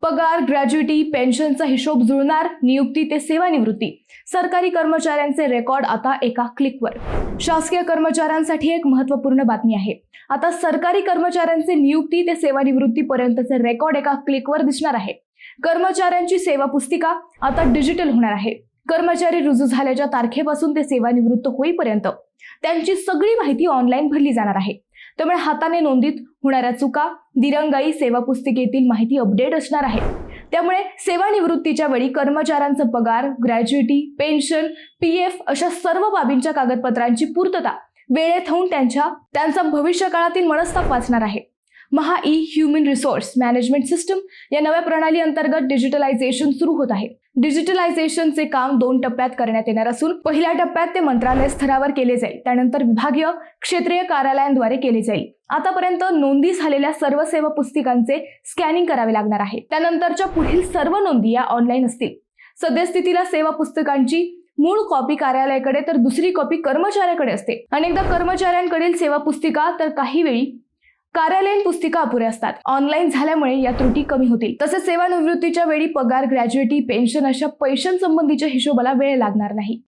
पगार, ग्रॅज्युइटी, पेन्शनचा हिशोब जुळणार. नियुक्ती ते सेवानिवृत्ती, सरकारी कर्मचाऱ्यांचे रेकॉर्ड आता एका क्लिकवर. शासकीय कर्मचाऱ्यांसाठी एक महत्त्वपूर्ण बातमी आहे. आता सरकारी कर्मचाऱ्यांचे नियुक्ती ते सेवानिवृत्तीपर्यंतचे रेकॉर्ड एका क्लिकवर दिसणार आहे. कर्मचाऱ्यांची सेवा पुस्तिका आता डिजिटल होणार आहे. कर्मचारी रुजू झाल्याच्या तारखेपासून ते सेवानिवृत्त होईपर्यंत त्यांची सगळी माहिती ऑनलाईन भरली जाणार आहे. त्यामुळे हाताने नोंदीत होणाऱ्या चुका, दिरंगाई, सेवा पुस्तिकेतील माहिती अपडेट असणार आहे. त्यामुळे सेवानिवृत्तीच्या वेळी कर्मचाऱ्यांचा पगार, ग्रॅज्युइटी, पेन्शन, पीएफ अशा सर्व बाबींच्या कागदपत्रांची पूर्तता वेळेत होऊन त्यांचा भविष्यकाळातील मनस्ताप वाचणार आहे. Maha e human resource management system या नव्या प्रणाली अंतर्गत डिजिटलायझेशन सुरू होत आहे. डिजिटलायझेशनचे काम 2 टप्प्यात करण्यात येणार असून पहिल्या टप्प्यात ते मंत्रालय स्तरावर केले जाईल. त्यानंतर विभागीय क्षेत्रीय कार्यालयांद्वारे केले जाईल. आतापर्यंत नोंदी झालेल्या सर्व सेवा पुस्तिकांचे स्कॅनिंग करावे लागणार आहे. त्यानंतरच्या पुढील सर्व नोंदी या ऑनलाईन असतील. सद्यस्थितीला सेवा पुस्तकांची मूळ कॉपी कार्यालयाकडे तर दुसरी कॉपी कर्मचाऱ्याकडे असते. अनेकदा कर्मचाऱ्यांकडील सेवा पुस्तिका तर काही वेळी कार्यालयीन पुस्तिका अपुऱ्या असतात. ऑनलाईन झाल्यामुळे या त्रुटी कमी होतील. तसेच सेवानिवृत्तीच्या वेळी पगार, ग्रॅज्युइटी, पेन्शन अशा पैशांसंबंधीच्या हिशोबाला वेळ लागणार नाही.